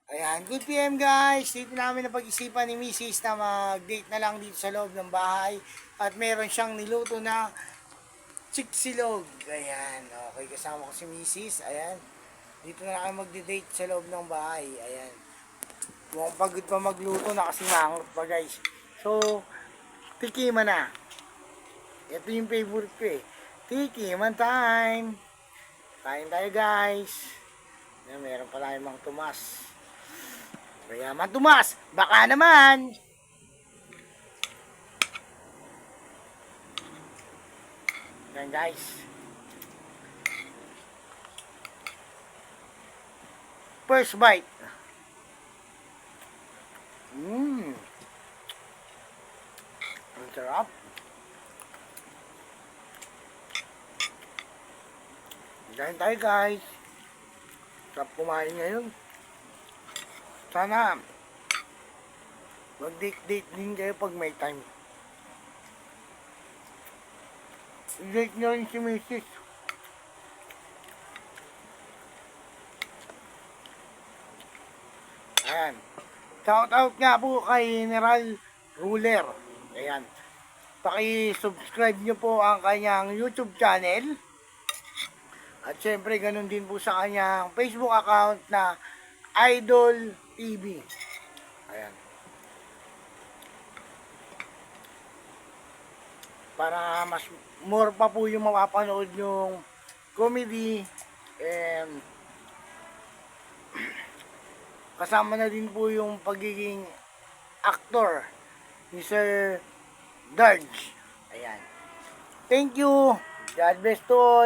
Ayan, good PM guys. Dito namin na pag-isipan ni Mrs. na mag-date na lang dito sa loob ng bahay. At meron siyang niluto na chiksilog. Ayan, okay, kasama ko si Mrs. Ayan, dito na lang mag-date sa loob ng bahay. Ayan, mukhang pagod pa magluto na kasi mangot pa guys. So, tikiman na. Ito yung favorite ko eh. Tikiman time. Kain tayo guys. Ayan, meron pala yung Mang Tomas. Kaya Mang Tomas, baka naman. Ayan guys. First bite. Ang sarap. Kain tayo guys. Sarap kumain ngayon. Sana mag-date-date din kayo pag may time. I-date nyo rin si Mrs. Ayan. Shout out nga po kay General Ruler. Ayan. Paki-subscribe nyo po ang kanyang YouTube channel. At syempre ganun din po sa kanyang Facebook account na Idol TV. Ayan. Para mas more pa po yung mapapanood yung comedy and kasama na din po yung pagiging actor ni Sir Darge. Ayan. Thank you. God bless to all.